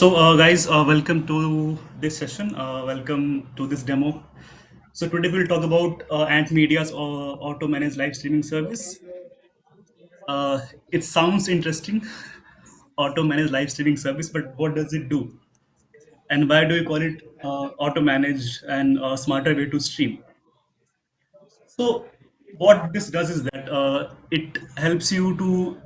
Guys, welcome to this session. Welcome to this demo. So, today we'll talk about Ant Media's auto managed live streaming service. It sounds interesting, auto managed live streaming service, but what does it do? And why do we call it auto managed and a smarter way to stream? So, what this does is that it helps you to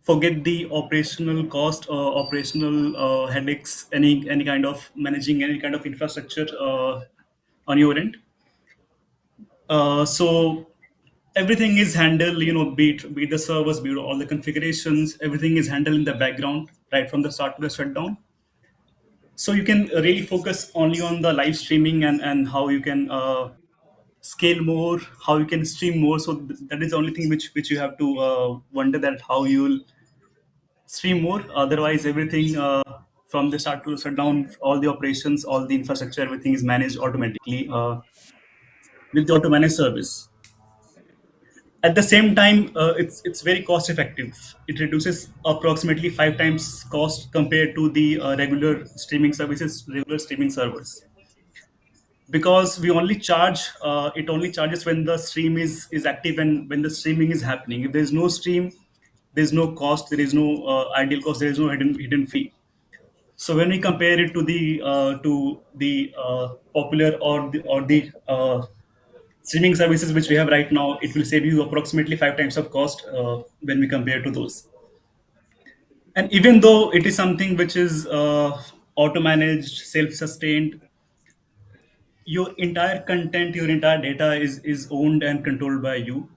forget the operational cost, operational headaches, any kind of managing any kind of infrastructure on your end. So everything is handled, be it the servers, be it all the configurations, everything is handled in the background, right from the start to the shutdown. So you can really focus only on the live streaming and how you can scale more, how you can stream more. So that is the only thing which you have to wonder that how you will stream more. Otherwise, everything from the start to the shutdown, all the operations, all the infrastructure, everything is managed automatically with the auto managed service. At the same time, it's very cost effective. It reduces approximately 5 times cost compared to the regular streaming services, regular streaming servers. Because we only charge, it only charges when the stream is active and when the streaming is happening. If there is no stream, there is no cost, there is no ideal cost, there is no hidden fee. So when we compare it to the popular or the streaming services which we have right now, it will save you approximately 5 times of cost when we compare to those. And even though it is something which is auto managed, self sustained, your entire content, your entire data is owned and controlled by you.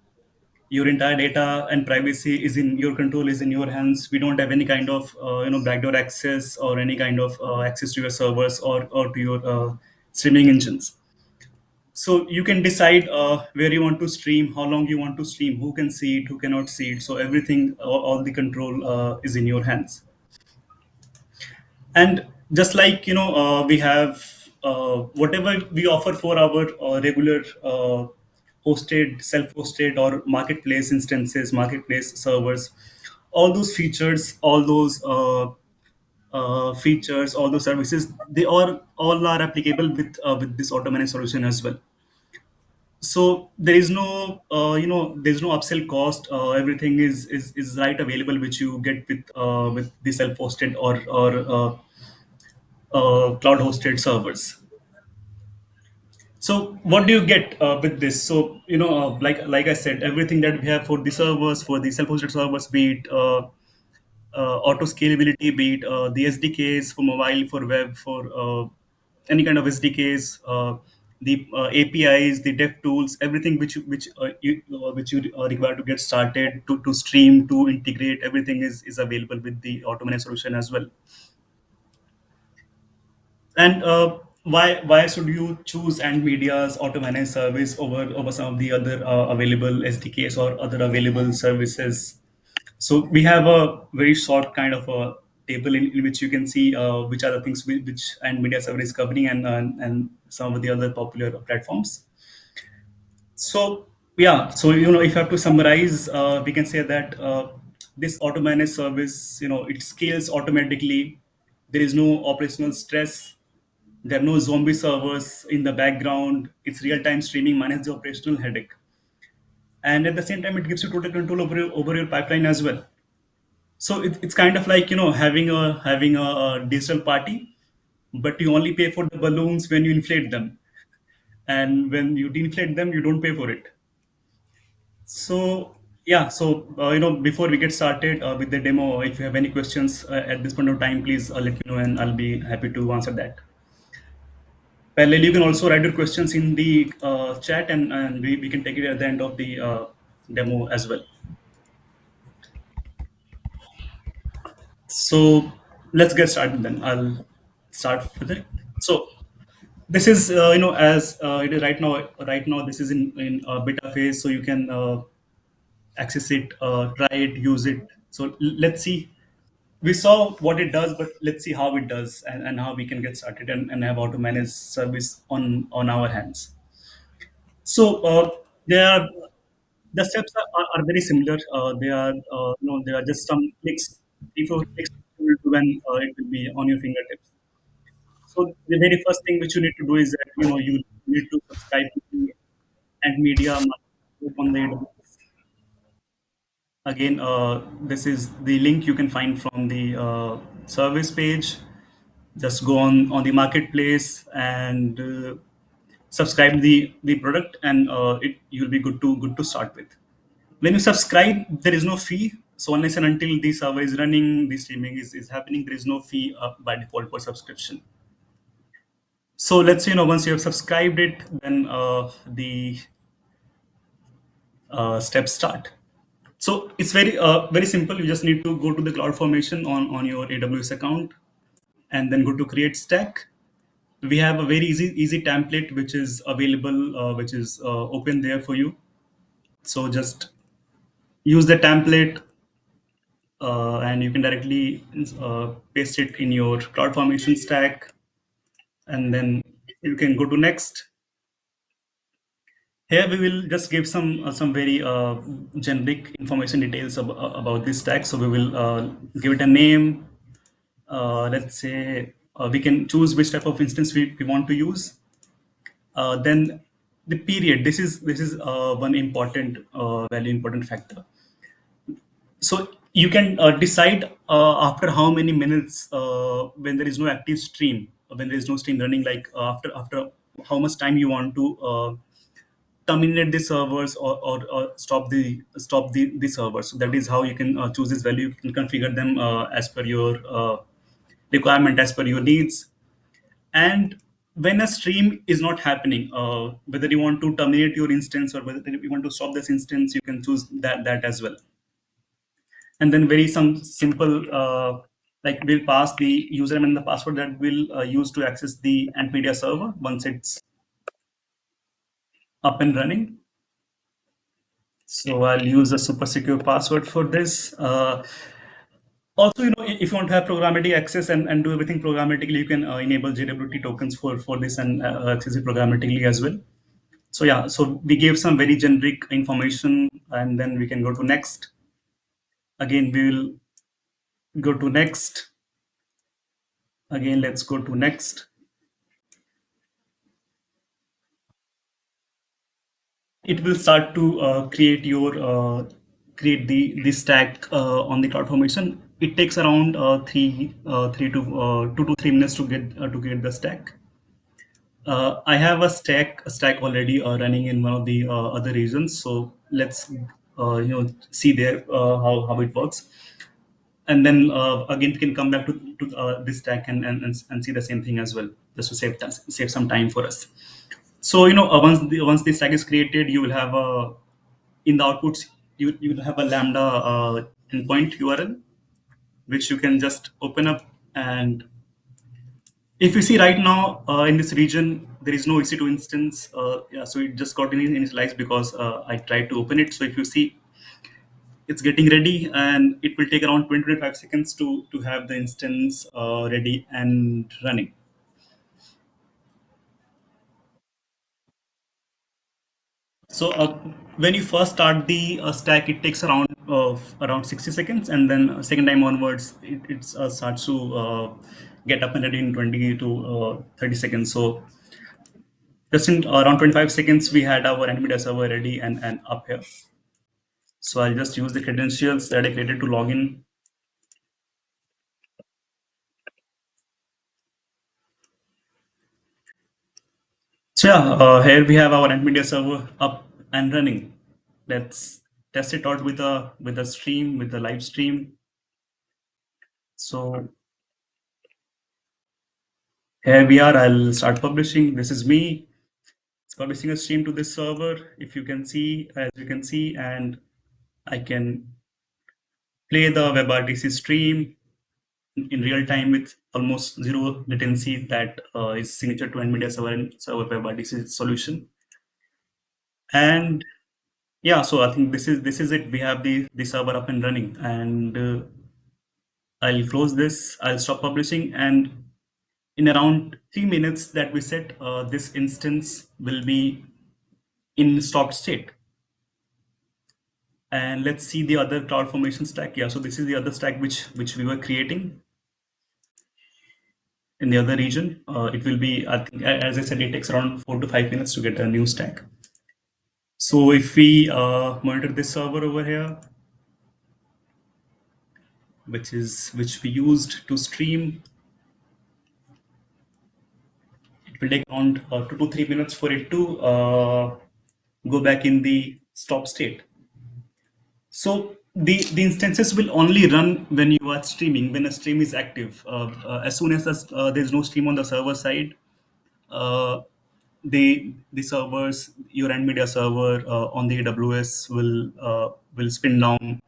Your entire data and privacy is in your control, is in your hands. We don't have any kind of backdoor access or any kind of access to your servers or to your streaming engines. So you can decide where you want to stream, how long you want to stream, who can see it, who cannot see it. So everything, all the control is in your hands. And just like we have whatever we offer for our regular hosted, self-hosted or marketplace instances, marketplace servers, all those features, all those features, all those services, they all are applicable with this auto managed solution as well. So there is no there's no upsell cost. Everything is right available which you get with the self-hosted or cloud hosted servers. So what do you get with this? So like I said, everything that we have for the servers, for the self-hosted servers, be it auto scalability, be it the SDKs for mobile, for web, for any kind of SDKs, the APIs, the dev tools, everything which you require to get started, to stream, to integrate, everything is available with the automation solution as well. And why should you choose Ant Media's auto managed service over some of the other available SDKs or other available services? So we have a very short kind of a table in which you can see which are the things which Ant Media service is covering and some of the other popular platforms. So yeah, so if you have to summarize, we can say that this auto managed service, it scales automatically. There is no operational stress. There are no zombie servers in the background. It's real time streaming, manage the operational headache, and at the same time, it gives you total control over your pipeline as well. So it's kind of like having a digital party, but you only pay for the balloons when you inflate them, and when you deflate them, you don't pay for it. So yeah, so before we get started with the demo, if you have any questions at this point of time, please let me know, and I'll be happy to answer that. Parallel, you can also write your questions in the chat, and we can take it at the end of the demo as well. So let's get started then. I'll start with it. So this is as it is right now. Right now, this is in beta phase, so you can access it, try it, use it. So let's see. We saw what it does, but let's see how it does and how we can get started and have auto managed service on our hands. So there are the steps are very similar. They are just some clicks, 3 4 clicks. will do when it will be on your fingertips. So the very first thing which you need to do is that you need to subscribe to the and media market group on the AWS. Again, this is the link you can find from the service page. Just go on the marketplace and subscribe the product, and you'll be good to start with. When you subscribe, there is no fee. So unless and until the server is running, the streaming is happening, there is no fee by default for subscription. So let's say once you have subscribed it, then the steps start. So it's very simple. You just need to go to the cloud formation on your AWS account, and then go to create stack. We have a very easy template which is available, which is open there for you. So just use the template, and you can directly paste it in your cloud formation stack, and then you can go to next. Here we will just give some very generic information details about this stack. So we will give it a name. Let's say we can choose which type of instance we want to use. Then the period. This is one important value, important factor. So you can decide after how many minutes, when there is no active stream, when there is no stream running, like after how much time you want to terminate the servers, or stop the servers. So that is how you can choose this value. You can configure them as per your requirement, as per your needs. And when a stream is not happening, whether you want to terminate your instance or whether you want to stop this instance, you can choose that as well. And then very some simple, like we'll pass the username and the password that we'll use to access the ant media server once it's up and running. So I'll use a super secure password for this. Also, if you want to have programmatic access and do everything programmatically, you can enable JWT tokens for this, and access it programmatically as well. So yeah, so we gave some very generic information, and then we can go to next. Again, we will go to next. Again, let's go to next. It will start to create the stack on the cloud formation. It takes around 2 to 3 minutes to get the stack. I have a stack already running in one of the other regions. So let's see there how it works, and then again we can come back to this stack, and see the same thing as well, just to save some time for us. So once the stack is created, you will have a in the outputs, you will have a lambda endpoint URL, which you can just open up. And if you see right now, in this region, there is no EC2 instance. Yeah, so it just got initialized because I tried to open it. So if you see, it's getting ready, and it will take around 20 to 25 seconds to have the instance ready and running. So when you first start the stack, it takes around 60 seconds, and then second time onwards, it starts to get up and ready in 20 to 30 seconds. So just in around 25 seconds, we had our NVIDIA server ready and up here. So I'll just use the credentials that I created to log in. So yeah, here we have our NVIDIA server up and running. Let's test it out with a stream, with a live stream. So here we are. I'll start publishing. This is me. It's publishing a stream to this server. If you can see, as you can see, and I can play the WebRTC stream in real time with almost zero latency. That is signature to NVIDIA server and server WebRTC solution. And yeah, so I think this is it. We have the server up and running, and I'll close this. I'll stop publishing, and in around 3 minutes that we set, this instance will be in stopped state. And let's see the other cloud formation stack. Yeah, so this is the other stack which we were creating. in the other region. It will be, I think, as I said, it takes around 4 to 5 minutes to get a new stack. So if we monitor this server over here, which we used to stream, it will take around 2 to 3 minutes for it to go back in the stop state. So the instances will only run when you are streaming, when a stream is active. As soon as there's no stream on the server side, uh, the servers, your end media server on the AWS will spin down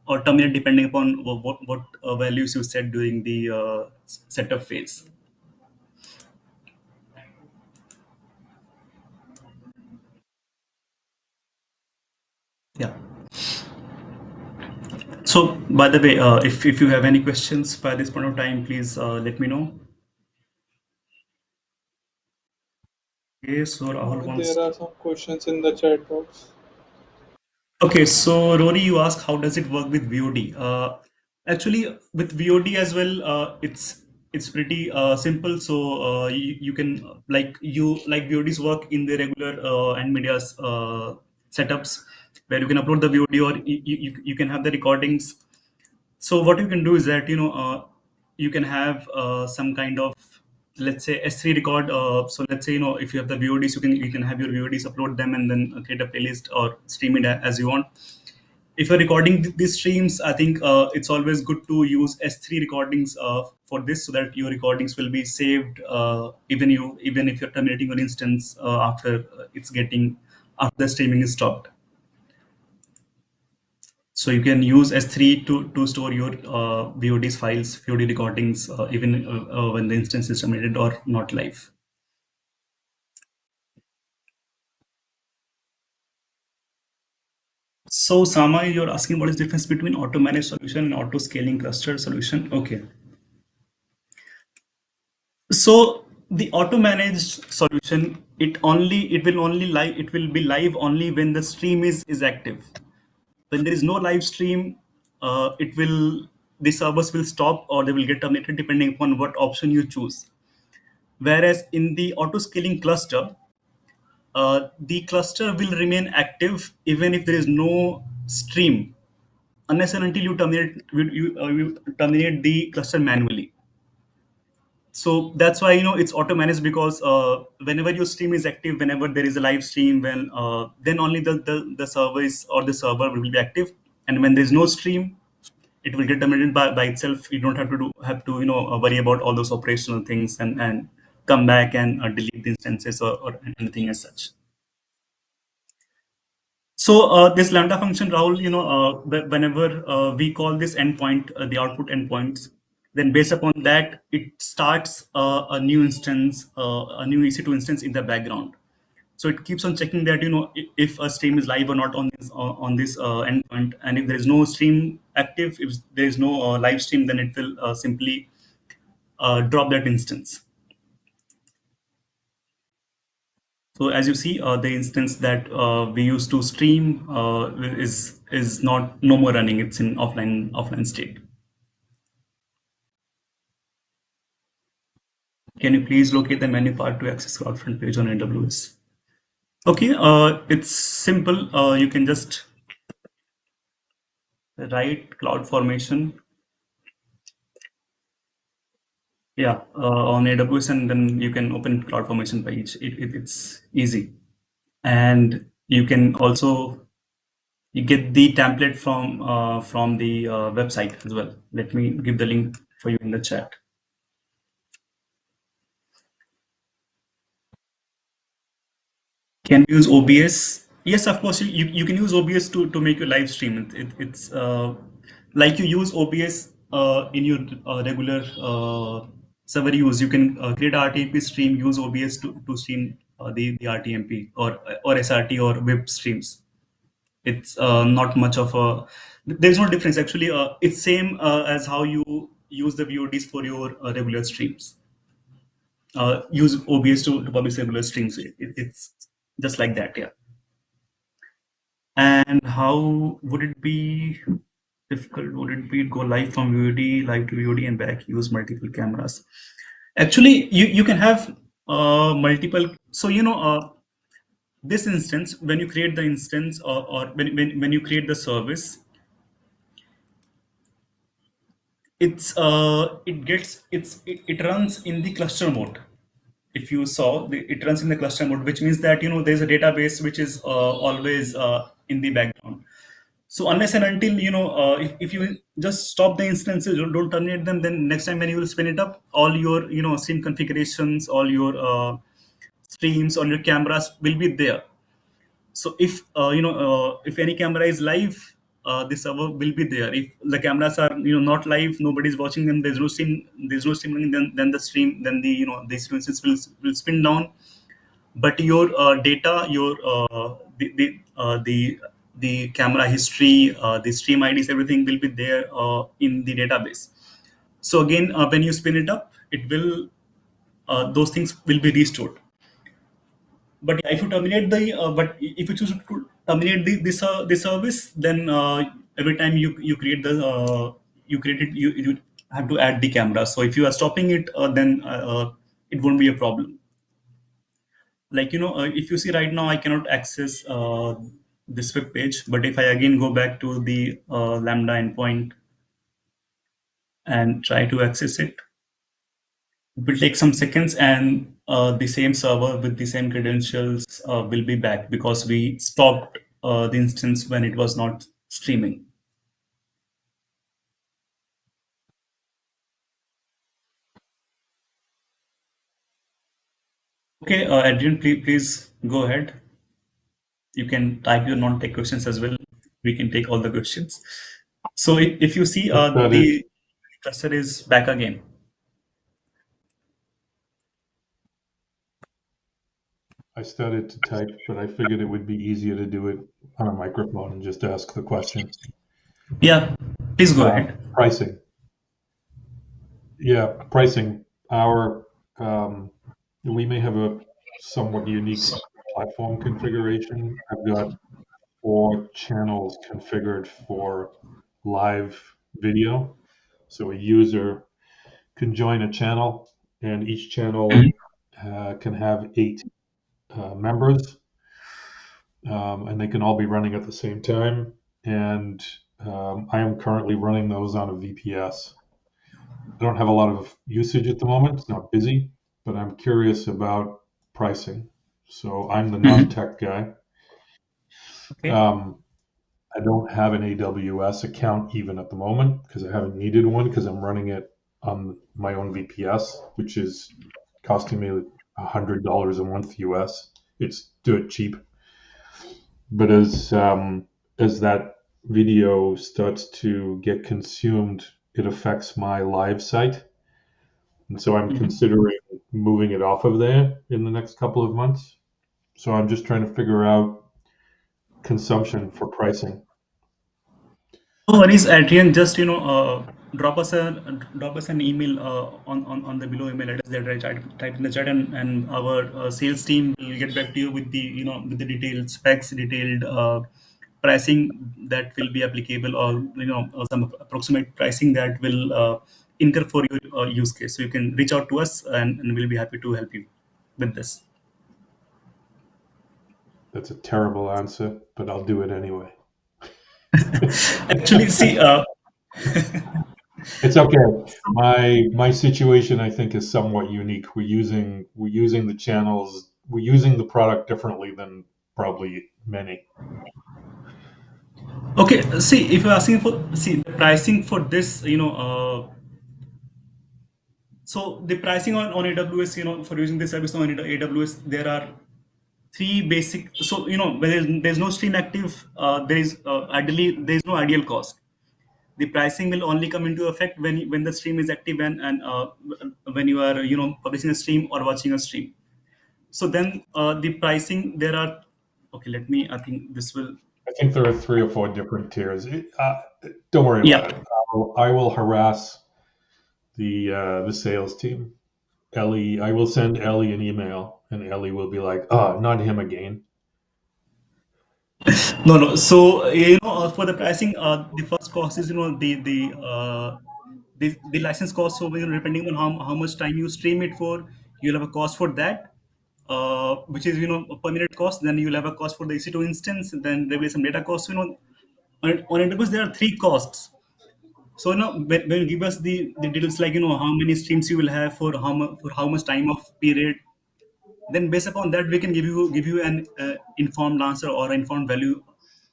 or terminate depending upon what values you set during the setup phase. Yeah. So, by the way, if you have any questions by this point of time, please let me know. Okay, so Rahul There wants. are some questions in the chat box. Okay, so Rory, you ask how does it work with VOD? Actually, with VOD as well, it's pretty simple. So you can like VODs work in the regular and media's setups where you can upload the VOD or you can have the recordings. So what you can do is that you can have some kind of, let's say, S3 record. So let's say if you have the VODs, you can have your VODs, upload them, and then create a playlist or stream it as you want. If you're recording these streams, I think it's always good to use S3 recordings for this, so that your recordings will be saved even if you're terminating an instance after it's getting after the streaming is stopped. So you can use S3 to store your VODs files, VOD recordings, even when the instance is terminated or not live. So Sama, you're asking what is the difference between auto managed solution and auto scaling cluster solution? Okay. So the auto managed solution, it will be live only when the stream is active. When there is no live stream, it will the servers will stop or they will get terminated depending upon what option you choose. Whereas in the auto scaling cluster, the cluster will remain active even if there is no stream, unless and until you terminate the cluster manually. So that's why it's auto managed, because whenever your stream is active, whenever there is a live stream, then only the service or the server will be active, and when there is no stream, it will get terminated by itself. You don't have to worry about all those operational things and come back and delete the instances or anything as such. So this lambda function, Rahul, whenever we call this endpoint, the output endpoints, then based upon that, it starts a new instance, a new EC2 instance in the background. So it keeps on checking that if a stream is live or not on this endpoint, and if there is no stream active, if there is no live stream, then it will simply drop that instance. So as you see, the instance that we used to stream is not no more running. It's in offline state. Can you please locate the menu part to access CloudFront page on AWS? Okay, it's simple. You can just write CloudFormation, yeah, on AWS, and then you can open CloudFormation page. It's easy, and you can also you get the template from the website as well. Let me give the link for you in the chat. Can you use OBS? Yes, of course. You can use OBS to make your live stream. It's like you use OBS in your regular server use. You can create a RTMP stream, use OBS to stream the RTMP or SRT or web streams. It's not much of a. There's no difference actually. It's same as how you use the VODs for your regular streams. Use OBS to publish regular streams. It's just like that, yeah. And how would it be difficult? Would it be go live from VOD, live to VOD, and back? Use multiple cameras. Actually, you can have multiple. So this instance, when you create the instance, or when you create the service, it runs in the cluster mode. If you saw, it runs in the cluster mode, which means that there's a database which is always in the background. So unless and until if you just stop the instances, don't terminate them, then next time when you will spin it up, all your stream configurations, all your streams on your cameras will be there. So if any camera is live, the server will be there. If the cameras are not live, nobody's watching them, there's no streaming, then the stream, then the sequences will spin down. But your data, your the camera history, the stream IDs, everything will be there in the database. So again, when you spin it up, it will those things will be restored. But yeah, if you terminate but if you choose to terminate the service, then every time you create you create it, you have to add the camera. So if you are stopping it, then it won't be a problem. Like if you see right now, I cannot access this web page, but if I again go back to the Lambda endpoint and try to access it, it will take some seconds, and the same server with the same credentials will be back because we stopped the instance when it was not streaming. Okay, Adrian, please go ahead. You can type your non-tech questions as well. We can take all the questions. So if you see, I started the cluster is back again. I started to type, but I figured it would be easier to do it on a microphone and just ask the question. Yeah, please go ahead. Pricing. Yeah, pricing. Our we may have a somewhat unique platform configuration. I've got 4 channels configured for live video. So a user can join a channel, and each channel can have 8 members, and they can all be running at the same time. And I am currently running those on a VPS. I don't have a lot of usage at the moment. It's not busy, but I'm curious about pricing. So I'm the Mhm. non-tech guy. Okay. Um, I don't have an AWS account even at the moment because I haven't needed one because I'm running it on my own VPS, which is costing me $100 a month US. It's dirt cheap. But as that video starts to get consumed, it affects my live site, and so I'm Mhm. considering moving it off of there in the next couple of months. So I'm just trying to figure out consumption for pricing. No worries, Adrian. Just drop us an email on the below email address that I type in the chat, and our sales team will get back to you with the with the detailed specs, detailed pricing that will be applicable, or some approximate pricing that will incur for your use case. So you can reach out to us, and we'll be happy to help you with this. That's a terrible answer, but I'll do it anyway. Actually, see, It's okay. My situation, I think, is somewhat unique. We're using the channels, we're using the product differently than probably many. okay, see, if you're asking for, see, the pricing for this, so the pricing on AWS, for using this service on AWS, there are three basic. So when there's no stream active, ideally there's no ideal cost. The pricing will only come into effect when the stream is active, and when you are publishing a stream or watching a stream. So then the pricing, there are, okay. Let me. I think this will. I think there are 3 or 4 different tiers. Don't worry Yeah. about it. I will harass the sales team. Ellie, I will send Ellie an email, and Ellie will be like, "Oh, not him again." No, no. So for the pricing, the first cost is the the license cost. So depending on how much time you stream it for, you'll have a cost for that, which is a per minute cost. Then you'll have a cost for the EC2 instance. Then there will be some data costs. On AWS there are three costs. So when you give us the details like how many streams you will have for how much time of period, then based upon that we can give you an informed answer or informed value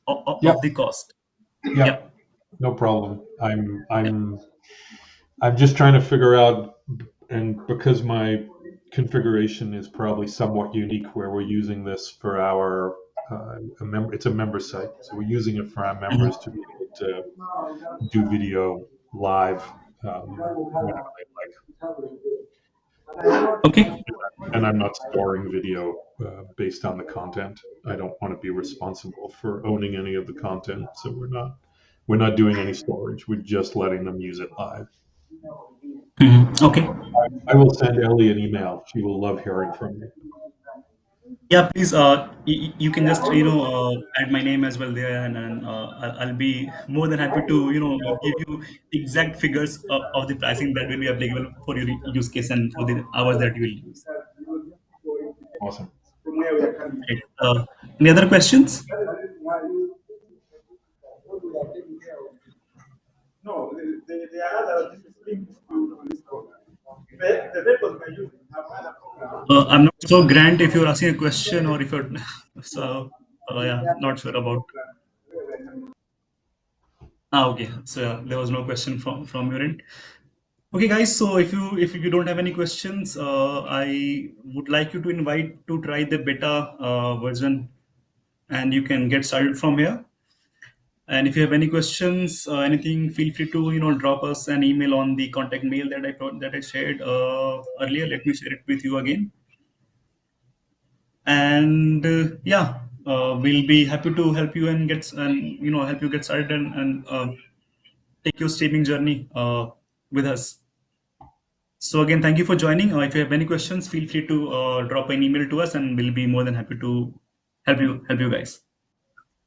Yep. of the cost. Yeah. Yep. No problem. I'm just trying to figure out, and because my configuration is probably somewhat unique, where we're using this for our it's a member site, so we're using it for our members to be able to do video live whenever they like. Okay. And I'm not storing video based on the content. I don't want to be responsible for owning any of the content, so we're not doing any storage. We're just letting them use it live. Okay. I will send Ellie an email. She will love hearing from me. Yeah, please. You can just add my name as well there, and I'll be more than happy to give you exact figures of the pricing that will be applicable for your use case and for the hours that you will use. Awesome. Right. Any other questions? I'm not so Grant if you're asking a question or if you're so yeah, not sure about. Okay, so yeah, there was no question from your end. Okay, guys. So if you don't have any questions, I would like you to invite to try the beta version, and you can get started from here. And if you have any questions, anything, feel free to drop us an email on the contact mail that I shared earlier. Let me share it with you again. And yeah, we'll be happy to help you and help you get started and take your streaming journey with us. So again, thank you for joining. If you have any questions, feel free to drop an email to us, and we'll be more than happy to help you guys.